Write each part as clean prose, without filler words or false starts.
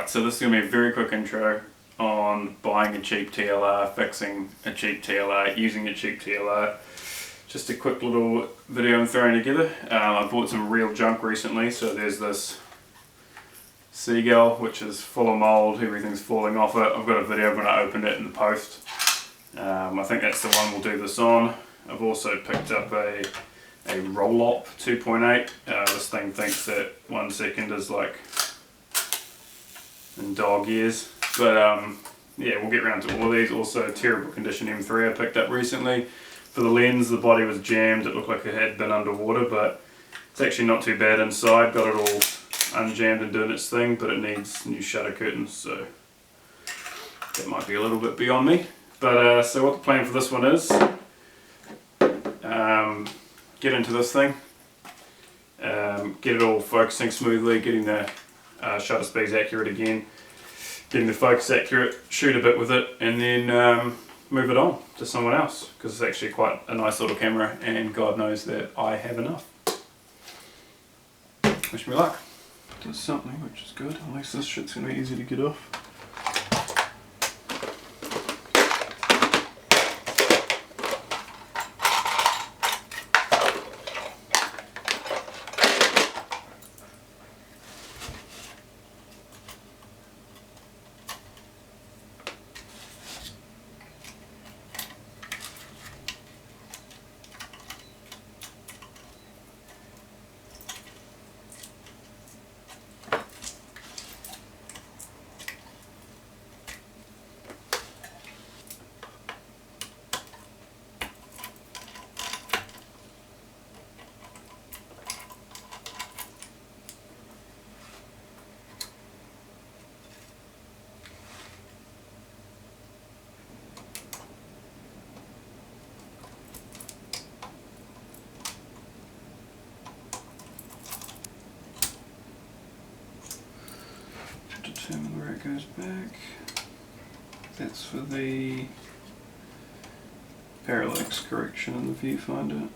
Alright, so this is going to be a very quick intro on buying a cheap TLR, fixing a cheap TLR, using a cheap TLR. Just a quick little video I'm throwing together. I bought some real junk recently, so there's this Seagull which is full of mould, everything's falling off it. I've got a video when I opened it in the post. I think that's the one we'll do this on. I've also picked up a roll-op 2.8. This thing thinks that 1 second is like in dog years, but yeah, we'll get around to all of these. Also, terrible condition M3 I picked up recently. For the lens, the body was jammed, it looked like it had been underwater, but it's actually not too bad inside. Got it all unjammed and doing its thing, but it needs new shutter curtains, so that might be a little bit beyond me. But so what the plan for this one is, get into this thing, get it all focusing smoothly, getting the shutter speeds accurate again, getting the focus accurate, shoot a bit with it, and then move it on to someone else, because it's actually quite a nice little camera and God knows that I have enough. Wish me luck. Does something, which is good, at least this shit's going to be easy to get off. Determine where it goes back. That's for the parallax correction in the viewfinder.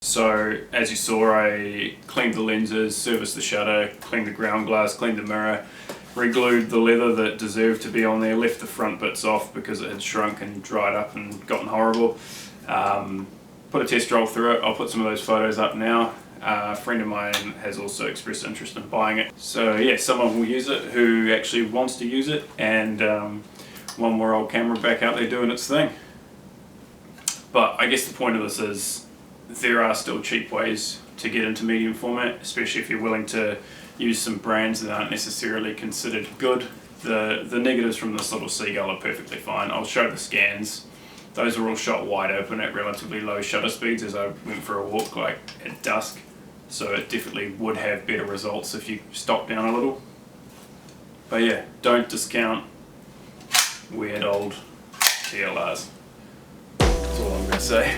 So as you saw, I cleaned the lenses, serviced the shutter, cleaned the ground glass, cleaned the mirror, re-glued the leather that deserved to be on there, left the front bits off because it had shrunk and dried up and gotten horrible. Put a test roll through it. I'll put some of those photos up now. A friend of mine has also expressed interest in buying it. So yeah, someone will use it who actually wants to use it, and one more old camera back out there doing its thing. But I guess the point of this is there are still cheap ways to get into medium format, especially if you're willing to use some brands that aren't necessarily considered good. The negatives from this little Seagull are perfectly fine. I'll show the scans. Those are all shot wide open at relatively low shutter speeds as I went for a walk like at dusk. So it definitely would have better results if you stop down a little. But yeah, don't discount weird old TLRs. That's all I'm going to say.